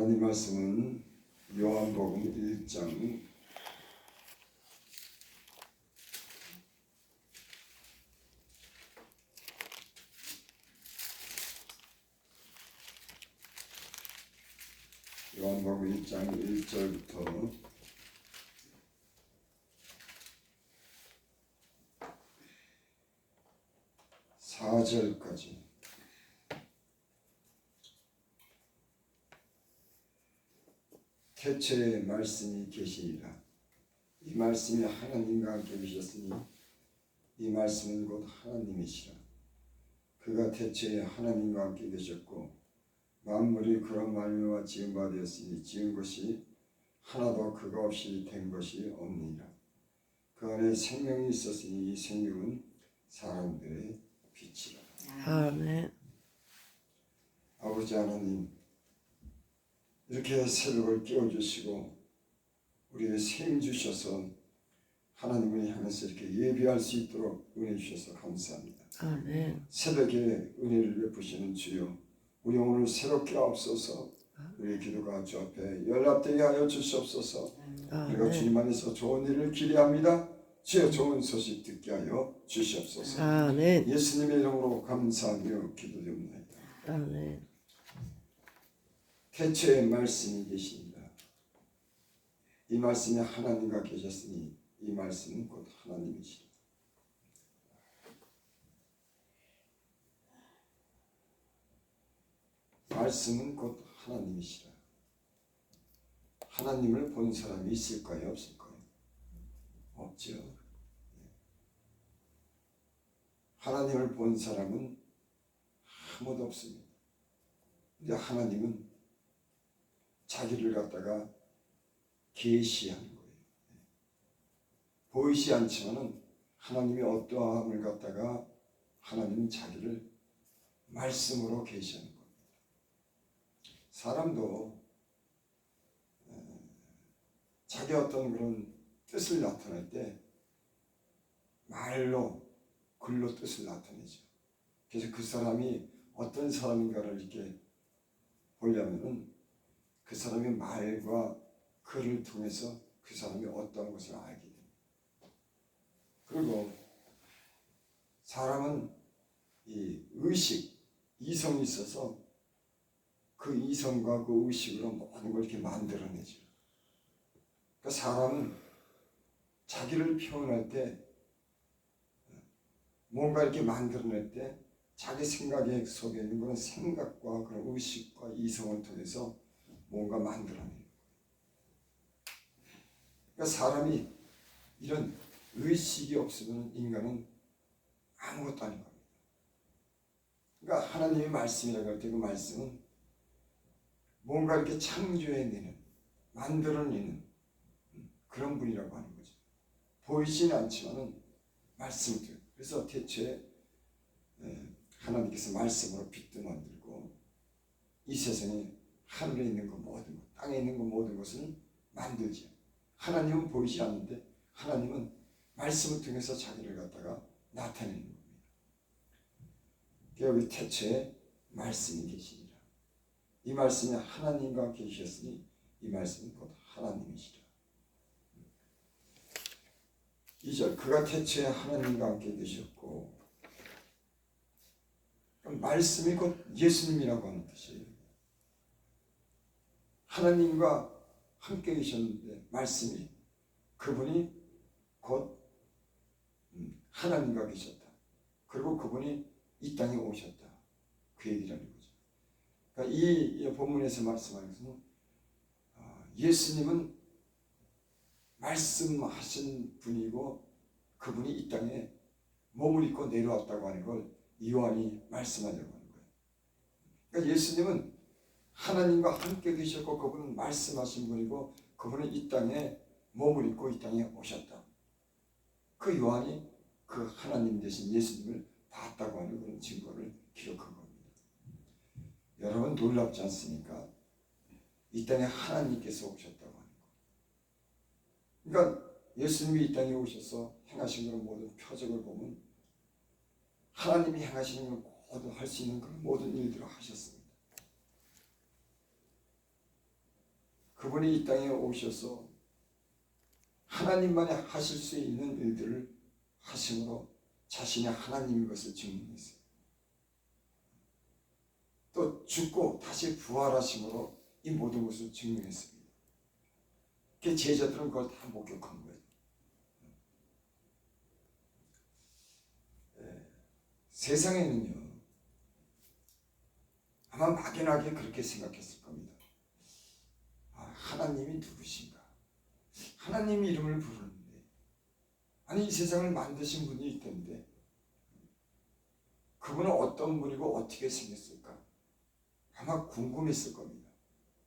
하나님 말씀은 요한복음 1장 1절부터 4절까지 태초에 말씀이 계시니라. 이 말씀이 하나님과 함께 계셨으니 이 말씀은 곧 하나님이시라. 그가 태초에 하나님과 함께 계셨고 만물이 그로 말미암아 지은 바 되었으니 지은 것이 하나도 그가 없이 된 것이 없느니라. 그 안에 생명이 있었으니 이 생명은 사람들의 빛이라. 아멘. 아버지 하나님, 이렇게 새벽을 깨워주시고 우리에게 생 주셔서 하나님을 향해서 이렇게 예배할 수 있도록 은혜 주셔서 감사합니다. 아멘. 새벽에 은혜를 베푸시는 주여, 우리 오늘 새롭게 앞서서 우리의 기도가 주 앞에 연락되게 하여 주시옵소서. 우리가 주님 안에서 좋은 일을 기대합니다. 주여, 좋은 소식 듣게 하여 주시옵소서. 아멘. 예수님의 이름으로 감사하며 기도드립니다. 아멘. 태초에 말씀이 계십니다. 이 말씀이 하나님과 계셨으니 이 말씀은 곧 하나님이시라. 말씀은 곧 하나님이시라. 하나님을 본 사람이 있을까요? 없을까요? 없죠. 하나님을 본 사람은 아무도 없습니다. 근데 하나님은 자기를 갖다가 계시하는 거예요. 보이지 않지만은 하나님이 어떠함을 갖다가 하나님은 자기를 말씀으로 계시하는 겁니다. 사람도 자기 어떤 그런 뜻을 나타낼 때 말로, 글로 뜻을 나타내죠. 그래서 그 사람이 어떤 사람인가를 이렇게 보려면은 그 사람의 말과 글을 통해서 그 사람이 어떤 것을 알게 됩니다. 그리고 사람은 이 의식, 이성이 있어서 그 이성과 그 의식으로 모든 걸 이렇게 만들어내죠. 그러니까 사람은 자기를 표현할 때 뭔가 이렇게 만들어낼 때 자기 생각 속에 있는 그런 생각과 그런 의식과 이성을 통해서 뭔가 만들어내는 거예요. 그러니까 사람이 이런 의식이 없으면 인간은 아무것도 아닌 겁니다. 그러니까 하나님의 말씀이라고 할 때 그 말씀은 뭔가 이렇게 창조해내는, 만들어내는 그런 분이라고 하는 거죠. 보이지는 않지만은 말씀을. 그래서 태초에 하나님께서 말씀으로 빛도 만들고 이 세상에 하늘에 있는 것 모든 것, 땅에 있는 것 모든 것을 만들죠. 하나님은 보이지 않는데 하나님은 말씀을 통해서 자기를 갖다가 나타내는 겁니다. 여기 태초에 말씀이 계시니라. 이 말씀이 하나님과 계셨으니 이 말씀은 곧 하나님이시라. 2절, 그가 태초에 하나님과 함께 계셨고, 말씀이 곧 예수님이라고 하는 뜻이에요. 하나님과 함께 계셨는데 말씀이, 그분이 곧 하나님과 계셨다. 그리고 그분이 이 땅에 오셨다. 그 얘기라는 거죠. 그러니까 이 본문에서 말씀하는 것은 예수님은 말씀하신 분이고 그분이 이 땅에 몸을 입고 내려왔다고 하는 걸 요한이 말씀하려고 하는 거예요. 그러니까 예수님은 하나님과 함께 계셨고 그분은 말씀하신 분이고 그분은 이 땅에 몸을 입고 이 땅에 오셨다. 그 요한이 그 하나님 대신 예수님을 봤다고 하는 그런 증거를 기록한 겁니다. 여러분 놀랍지 않습니까? 이 땅에 하나님께서 오셨다고 하는 거. 그러니까 예수님이 이 땅에 오셔서 행하신 그런 모든 표적을 보면 하나님이 행하시는 모든 할 수 있는 그런 모든 일들을 하셨습니다. 그분이 이 땅에 오셔서 하나님만이 하실 수 있는 일들을 하심으로 자신이 하나님인 것을 증명했어요. 또 죽고 다시 부활하심으로 이 모든 것을 증명했습니다. 그 제자들은 그걸 다 목격한 거예요. 세상에는요, 아마 막연하게 그렇게 생각했을 겁니다. 하나님이 누구신가? 하나님 이름을 부르는데, 아니 이 세상을 만드신 분이 있던데 그분은 어떤 분이고 어떻게 생겼을까? 아마 궁금했을 겁니다.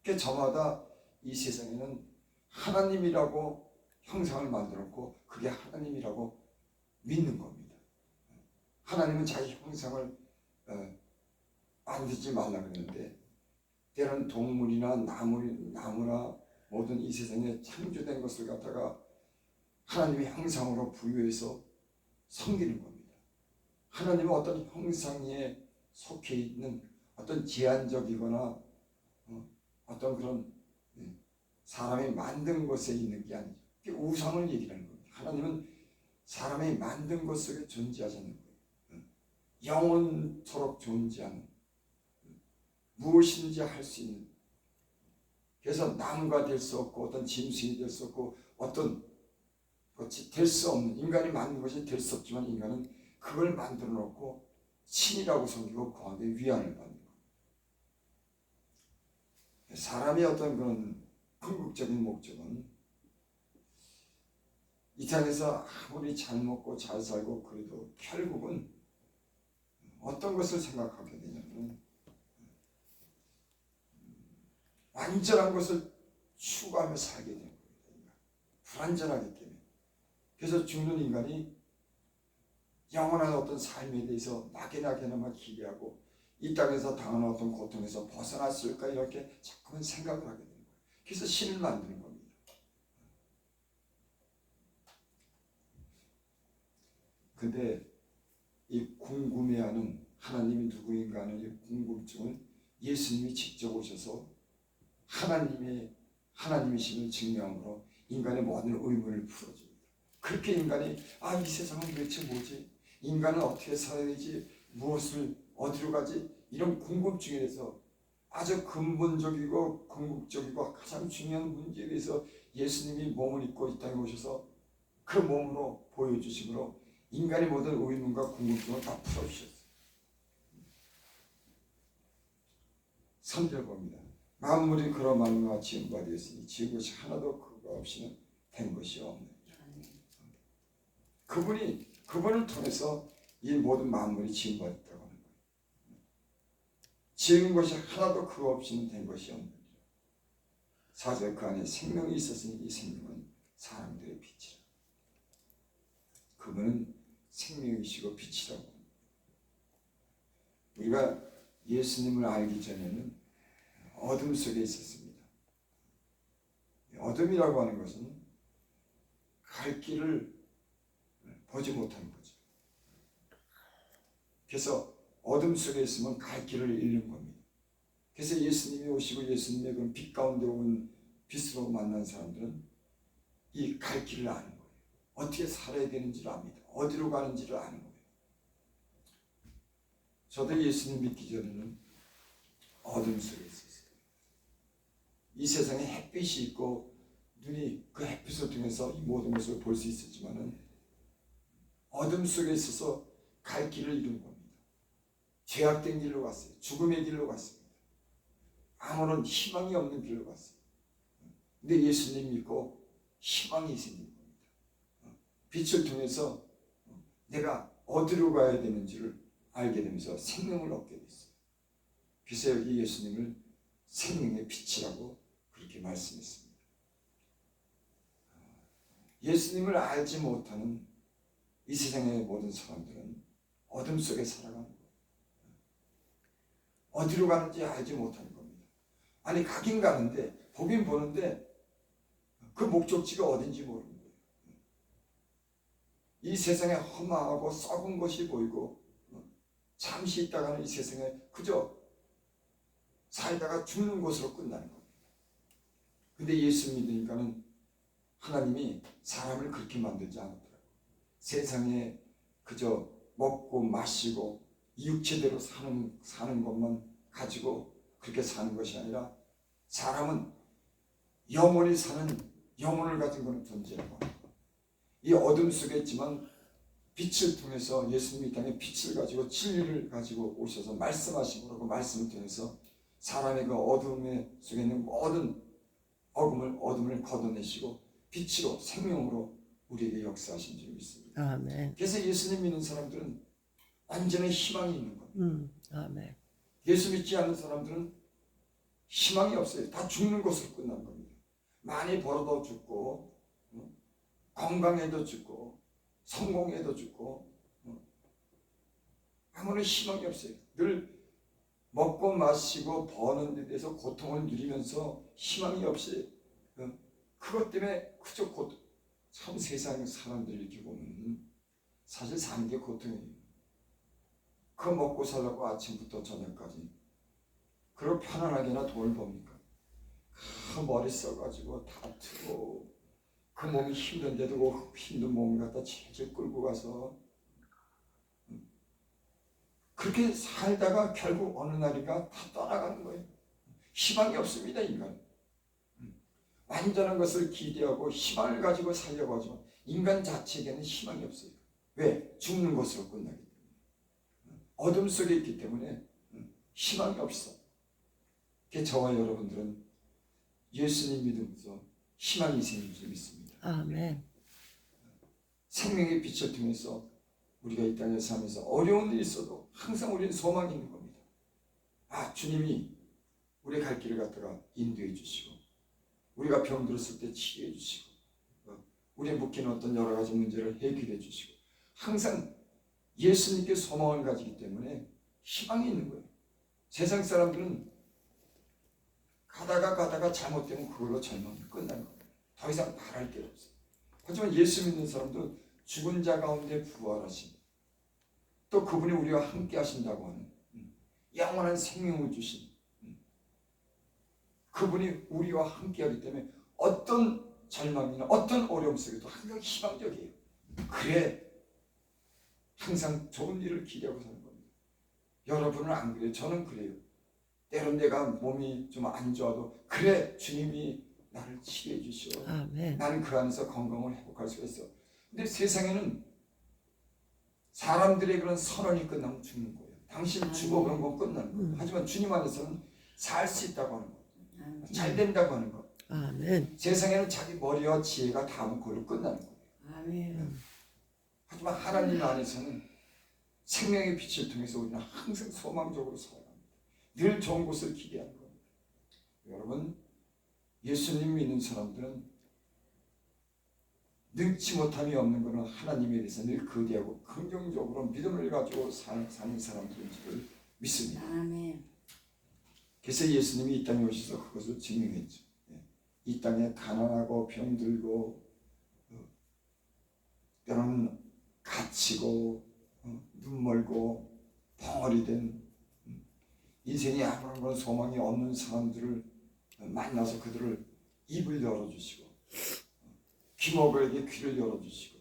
그러니까 저마다 이 세상에는 하나님이라고 형상을 만들었고 그게 하나님이라고 믿는 겁니다. 하나님은 자기 형상을 만들지 말라 그러는데 때로는 동물이나 나무나 모든 이 세상에 창조된 것을 갖다가 하나님의 형상으로 부여해서 섬기는 겁니다. 하나님은 어떤 형상에 속해 있는 어떤 제한적이거나 어떤 그런 사람이 만든 것에 있는 게 아니죠. 우상을 얘기하는 겁니다. 하나님은 사람이 만든 것 속에 존재하지 않는 거예요. 영원토록 존재하는 무엇인지 할 수 있는, 그래서 나무가 될 수 없고 어떤 짐승이 될 수 없고 어떤 것이 될 수 없는, 인간이 만든 것이 될 수 없지만 인간은 그걸 만들어 놓고 신이라고 섬기고 거기에 위안을 받는 거예요. 사람의 어떤 그런 궁극적인 목적은 이 땅에서 아무리 잘 먹고 잘 살고 그래도 결국은 어떤 것을 생각하게 되냐면 완전한 것을 추구하며 살게 되는 겁니다. 불완전하기 때문에. 그래서 죽는 인간이 영원한 어떤 삶에 대해서 막연하게나마 기대하고 이 땅에서 당하는 어떤 고통에서 벗어났을까 이렇게 자꾸만 생각을 하게 되는 거예요. 그래서 신을 만드는 겁니다. 근데 이 궁금해하는 하나님이 누구인가 하는 이 궁금증은 예수님이 직접 오셔서 하나님이심을 증명함으로 인간의 모든 의문을 풀어줍니다. 그렇게 인간이 이 세상은 도대체 뭐지? 인간은 어떻게 살아야 되지? 무엇을 어디로 가지? 이런 궁금증에 대해서 아주 근본적이고 궁극적이고 가장 중요한 문제에 대해서 예수님이 몸을 입고 이 땅에 오셔서 그 몸으로 보여주심으로 인간의 모든 의문과 궁금증을 다 풀어주셨어요. 3절 봅니다. 만물이 그로 말미암아 지은 바 되었으니 지은 것이 하나도 그가 없이는 된 것이 없느니라. 그분을 통해서 이 모든 만물이 지은 바 됐다고 하는 거예요. 지은 것이 하나도 그가 없이는 된 것이 없느니라. 4절 그 안에 생명이 있었으니 이 생명은 사람들의 빛이라. 그분은 생명이시고 빛이라고 합니다. 우리가 예수님을 알기 전에는 어둠 속에 있었습니다. 어둠이라고 하는 것은 갈 길을 보지 못하는 거죠. 그래서 어둠 속에 있으면 갈 길을 잃는 겁니다. 그래서 예수님이 오시고 예수님의 그런 빛 가운데 온 빛으로 만난 사람들은 이 갈 길을 아는 거예요. 어떻게 살아야 되는지를 압니다. 어디로 가는지를 아는 거예요. 저도 예수님 믿기 전에는 어둠 속에 있었어요. 이 세상에 햇빛이 있고 눈이 그 햇빛을 통해서 이 모든 것을 볼 수 있었지만은 어둠 속에 있어서 갈 길을 잃은 겁니다. 죄악된 길로 갔어요. 죽음의 길로 갔습니다. 아무런 희망이 없는 길로 갔어요. 근데 예수님 믿고 희망이 생긴 겁니다. 빛을 통해서 내가 어디로 가야 되는지를 알게 되면서 생명을 얻게 됐어요. 그래서 여기 예수님을 생명의 빛이라고 그렇게 말씀했습니다. 예수님을 알지 못하는 이 세상의 모든 사람들은 어둠 속에 살아가는 거예요. 어디로 가는지 알지 못하는 겁니다. 아니 가긴 가는데 보긴 보는데 그 목적지가 어딘지 모르는 거예요. 이 세상에 험하고 썩은 것이 보이고 잠시 있다가는 이 세상에 그저 살다가 죽는 것으로 끝나는 겁니다. 근데 예수 믿으니까는 하나님이 사람을 그렇게 만들지 않았더라고요. 세상에 그저 먹고 마시고 이 육체대로 사는 것만 가지고 그렇게 사는 것이 아니라 사람은 영원히 사는 영혼을 가진 그런 존재라고 합니다. 이 어둠 속에 있지만 빛을 통해서 예수님이 이 땅에 빛을 가지고 진리를 가지고 오셔서 말씀하시고 그러고 말씀을 통해서 사람의 그 어둠 속에 있는 모든 어둠을 걷어내시고 빛으로 생명으로 우리에게 역사하신 줄 믿습니다. 아멘. 그래서 예수님 믿는 사람들은 완전히 희망이 있는 겁니다. 아멘. 예수 믿지 않는 사람들은 희망이 없어요. 다 죽는 것으로 끝난 겁니다. 많이 벌어도 죽고 건강해도 죽고 성공해도 죽고 아무런 희망이 없어요. 늘 먹고 마시고 버는 데 대해서 고통을 누리면서 희망이 없이 그것 때문에 그저 참 세상 사람들 이렇게 보면 사실 사는 게 고통이에요. 그 먹고 살라고 아침부터 저녁까지 그리고 편안하게나 돈을 법니까? 그 머리 써가지고 다투고 그 몸이 힘든데도 그 힘든 몸을 갖다 질질 끌고 가서 그렇게 살다가 결국 어느 날인가 다 떠나가는 거예요. 희망이 없습니다, 인간. 완전한 것을 기대하고 희망을 가지고 살려고 하지만 인간 자체에게는 희망이 없어요. 왜? 죽는 것으로 끝나기 때문에. 어둠 속에 있기 때문에 희망이 없어. 저와 여러분들은 예수님 믿으면서 희망이 생길 줄 믿습니다. 아멘. 생명의 빛을 통해서 우리가 이 땅에 살면서 어려운 일이 있어도 항상 우리는 소망이 있는 겁니다. 주님이 우리 갈 길을 갖다가 인도해 주시고 우리가 병들었을 때 치유해 주시고 우리에 묶인 어떤 여러 가지 문제를 해결해 주시고 항상 예수님께 소망을 가지기 때문에 희망이 있는 거예요. 세상 사람들은 가다가 잘못되면 그걸로 절망이 끝나는 거예요. 더 이상 바랄 게 없어요. 하지만 예수 믿는 사람도 죽은 자 가운데 부활하신 또 그분이 우리와 함께 하신다고 하는 영원한 생명을 주신 그분이 우리와 함께 하기 때문에 어떤 절망이나 어떤 어려움 속에도 항상 희망적이에요. 그래 항상 좋은 일을 기대하고 사는 겁니다. 여러분은 안 그래요? 저는 그래요. 때론 내가 몸이 좀 안 좋아도 그래 주님이 나를 치유해 주시오. 아멘. 나는 그 안에서 건강을 회복할 수가 있어. 근데 세상에는 사람들의 그런 선언이 끝나면 죽는 거예요. 당신 죽어 그런 건 끝나는 거예요. 하지만 주님 안에서는 살 수 있다고 하는 거예요. 잘 된다고 하는 거예요. 아멘. 세상에는 자기 머리와 지혜가 닿으면 그걸로 끝나는 거예요. 아멘. 하지만 하나님 안에서는 생명의 빛을 통해서 우리는 항상 소망적으로 살아갑니다. 늘 좋은 곳을 기대하는 겁니다. 여러분 예수님 믿는 사람들은 능치 못함이 없는 것은 하나님에 대해서 늘 거대하고 긍정적으로 믿음을 가지고 사는 사람들인 줄 믿습니다. 아멘. 그래서 예수님이 이 땅에 오셔서 그것을 증명했죠. 이 땅에 가난하고 병들고 때로는 갇히고 눈멀고 벙어리 된 인생에 아무런 그런 소망이 없는 사람들을 만나서 그들을 입을 열어주시고 귀머거에게 귀를 열어주시고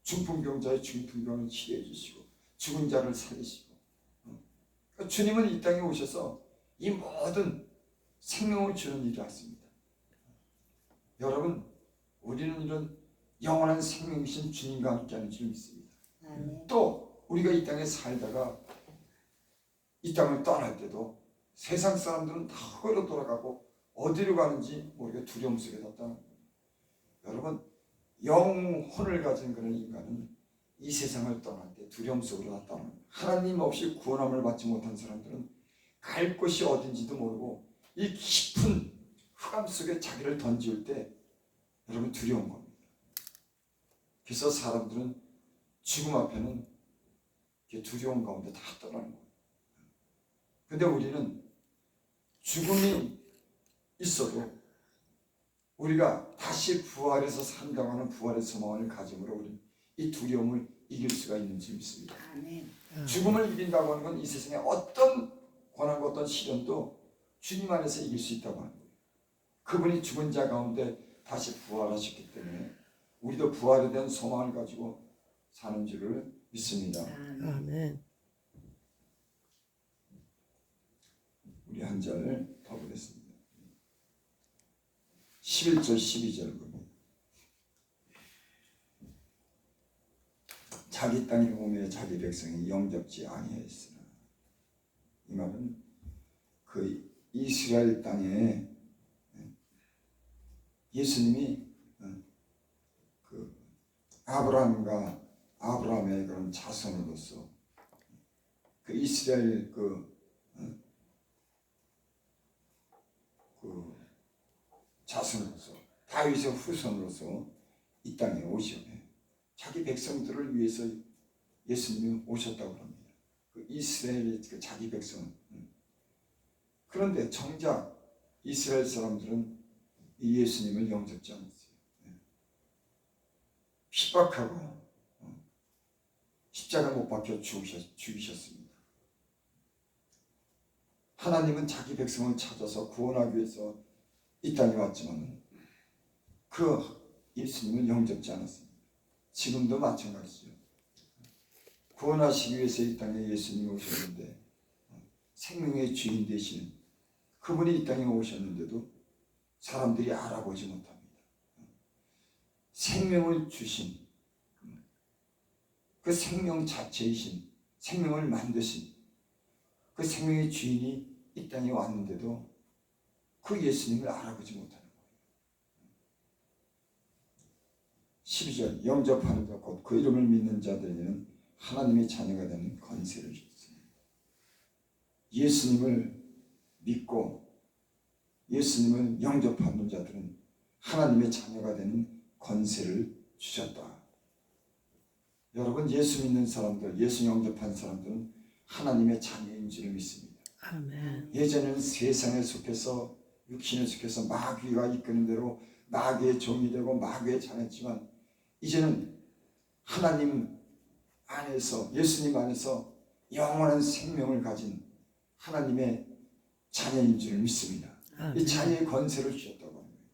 중풍병자의 중풍병을 치료해 주시고 죽은 자를 살리시고 그러니까 주님은 이 땅에 오셔서 이 모든 생명을 주는 일을 하십니다. 여러분 우리는 이런 영원한 생명이신 주님과 함께하는 줄 믿습니다. 아멘. 또 우리가 이 땅에 살다가 이 땅을 떠날 때도 세상 사람들은 다 흙으로 돌아가고 어디로 가는지 모르게 두려움 속에 다 떠나는 거예요. 여러분 영혼을 가진 그런 인간은 이 세상을 떠날 때 두려움 속으로 다 떠나는 거예요. 하나님 없이 구원함을 받지 못한 사람들은 갈 곳이 어딘지도 모르고 이 깊은 흑암 속에 자기를 던질 때 여러분 두려운 겁니다. 그래서 사람들은 죽음 앞에는 두려움 가운데 다 떠나는 거예요. 근데 우리는 죽음이 있어도 우리가 다시 부활해서 산다고 하는 부활의 소망을 가짐으로 우리는 이 두려움을 이길 수가 있는지 믿습니다. 아멘. 죽음을 이긴다고 하는 건 이 세상에 어떤 고난과 어떤 시련도 주님 안에서 이길 수 있다고 하는 거예요. 그분이 죽은 자 가운데 다시 부활하셨기 때문에 우리도 부활에 대한 소망을 가지고 사는 줄을 믿습니다. 아멘. 우리 한 절 더 보겠습니다. 11절 12절 보면 자기 땅에 오며 자기 백성이 영접지 아니하였으나, 이 말은 그 이스라엘 땅에 예수님이 그 아브라함의 그런 자손으로서 그 이스라엘 그 자손으로서 다윗의 후손으로서 이 땅에 오시오며 자기 백성들을 위해서 예수님이 오셨다고 합니다. 그 이스라엘의 그 자기 백성. 그런데 정작 이스라엘 사람들은 이 예수님을 영접지 않았어요. 핍박하고 십자가 못 박혀 죽이셨습니다. 하나님은 자기 백성을 찾아서 구원하기 위해서 이 땅에 왔지만 그 예수님을 영접지 않았습니다. 지금도 마찬가지죠. 구원하시기 위해서 이 땅에 예수님이 오셨는데 생명의 주인 되시는 그분이 이 땅에 오셨는데도 사람들이 알아보지 못합니다. 생명을 주신 그 생명 자체이신, 생명을 만드신 그 생명의 주인이 이 땅에 왔는데도 그 예수님을 알아보지 못하는 거예요. 12절 영접하는 자 곧 그 이름을 믿는 자들에게는 하나님의 자녀가 되는 권세를 주셨습니다. 예수님을 믿고 예수님을 영접하는 자들은 하나님의 자녀가 되는 권세를 주셨다. 여러분, 예수 믿는 사람들, 예수 영접한 사람들은 하나님의 자녀인 줄 믿습니다. 아멘. 예전에는 세상에 속해서 육신에 속해서 마귀가 이끄는 대로 마귀의 종이 되고 마귀의 자녀지만 이제는 하나님 안에서, 예수님 안에서 영원한 생명을 가진 하나님의 자녀인 줄 믿습니다. 이 자녀의 권세를 주셨다고 합니다.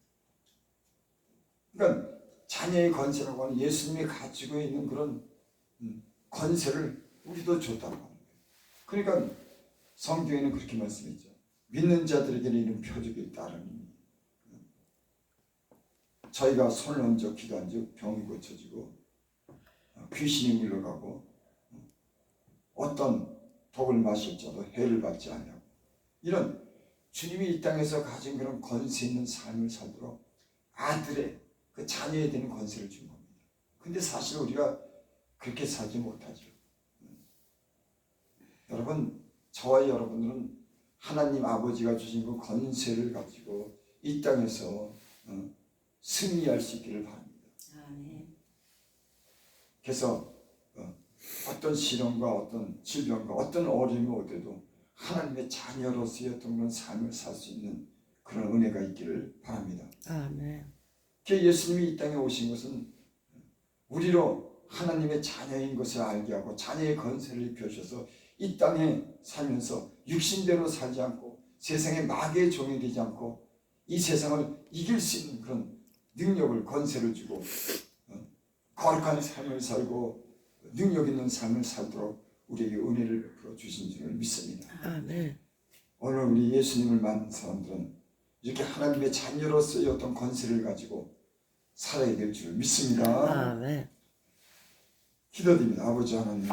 그러니까 자녀의 권세라고 하는 예수님이 가지고 있는 그런 권세를 우리도 줬다고 합니다. 그러니까 성경에는 그렇게 말씀했죠. 믿는 자들에게는 이런 표적이 따르니 저희가 손을 얹어 기도한 즉 병이 고쳐지고 귀신이 물러가고 어떤 독을 마실 자도 해를 받지 아니하고, 이런 주님이 이 땅에서 가진 그런 권세 있는 삶을 살도록 아들의 그 자녀에 대한 권세를 준 겁니다. 근데 사실 우리가 그렇게 살지 못하죠. 여러분, 저와 여러분들은 하나님 아버지가 주신 그 권세를 가지고 이 땅에서 승리할 수 있기를 바랍니다. 그래서 어떤 시련과 어떤 질병과 어떤 어려움이 오더라도 하나님의 자녀로서의 어떤 그런 삶을 살 수 있는 그런 은혜가 있기를 바랍니다. 아멘. 예수님이 이 땅에 오신 것은 우리로 하나님의 자녀인 것을 알게 하고 자녀의 권세를 입혀주셔서 이 땅에 살면서 육신대로 살지 않고 세상의 마귀의 종이 되지 않고 이 세상을 이길 수 있는 그런 능력을, 권세를 주고 거룩한 삶을 살고 능력 있는 삶을 살도록 우리에게 은혜를 베풀어 주신 줄을 믿습니다. 아멘. 오늘 우리 예수님을 만난 사람들은 이렇게 하나님의 자녀로서의 어떤 권세를 가지고 살아야 될 줄 믿습니다. 아멘. 기도드립니다. 아버지 하나님,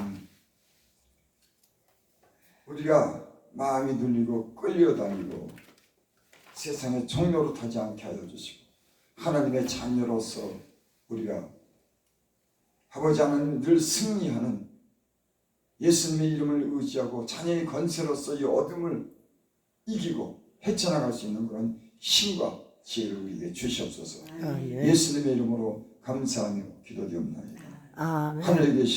우리가 마음이 눌리고 끌려다니고 세상의 종로로 타지 않게 하여 주시고 하나님의 자녀로서 우리가 아버지 하나님 늘 승리하는 예수님의 이름을 의지하고 자녀의 권세로서 이 어둠을 이기고 헤쳐나갈 수 있는 그런 힘과 지혜를 우리에게 주시옵소서. 아멘. 예수님의 이름으로 감사하며 기도드립니다. 아멘. 하늘에 계신